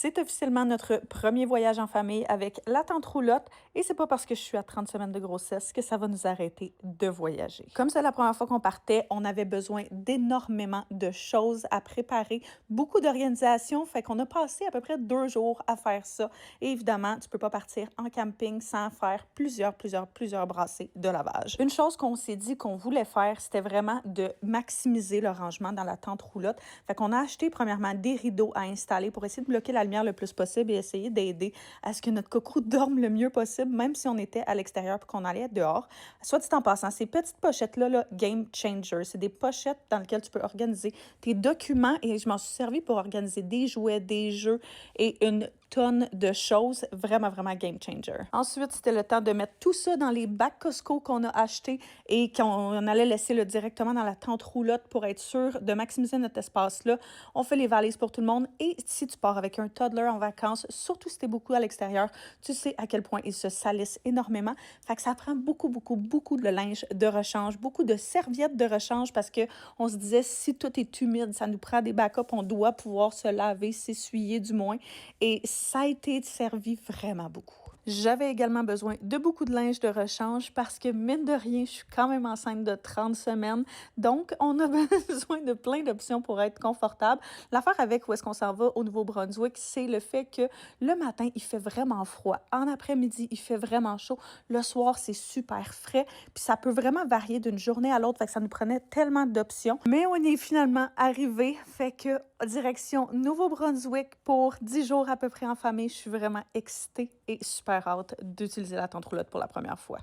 C'est officiellement notre premier voyage en famille avec la tante roulotte et c'est pas parce que je suis à 30 semaines de grossesse que ça va nous arrêter de voyager. Comme c'est la première fois qu'on partait, on avait besoin d'énormément de choses à préparer, beaucoup d'organisation, fait qu'on a passé à peu près 2 jours à faire ça. Et évidemment, tu peux pas partir en camping sans faire plusieurs brassées de lavage. Une chose qu'on s'est dit qu'on voulait faire, c'était vraiment de maximiser le rangement dans la tente roulotte. Fait qu'on a acheté premièrement des rideaux à installer pour essayer de bloquer la lumière le plus possible et essayer d'aider à ce que notre coco dorme le mieux possible, même si on était à l'extérieur et qu'on allait être dehors. Soit dit en passant, ces petites pochettes-là, là, Game Changer, c'est des pochettes dans lesquelles tu peux organiser tes documents et je m'en suis servi pour organiser des jouets, des jeux et une tonne de choses, vraiment game changer. Ensuite, c'était le temps de mettre tout ça dans les bacs Costco qu'on a achetés et qu'on allait laisser là, directement dans la tente roulotte pour être sûr de maximiser notre espace-là. On fait les valises pour tout le monde et si tu pars avec un toddler en vacances, surtout si t'es beaucoup à l'extérieur, tu sais à quel point ils se salissent énormément. Fait que ça prend beaucoup de linge de rechange, beaucoup de serviettes de rechange parce que on se disait si tout est humide, ça nous prend des backups, on doit pouvoir se laver, s'essuyer du moins. Et ça a été servi vraiment beaucoup. J'avais également besoin de beaucoup de linge de rechange parce que, mine de rien, je suis quand même enceinte de 30 semaines. Donc, on a besoin de plein d'options pour être confortable. L'affaire avec où est-ce qu'on s'en va au Nouveau-Brunswick, c'est le fait que le matin, il fait vraiment froid. En après-midi, il fait vraiment chaud. Le soir, c'est super frais. Puis ça peut vraiment varier d'une journée à l'autre. Fait que ça nous prenait tellement d'options. Mais on est finalement arrivé. Fait que direction Nouveau-Brunswick pour 10 jours à peu près en famille. Je suis vraiment excitée et super hâte d'utiliser la tente roulotte pour la première fois.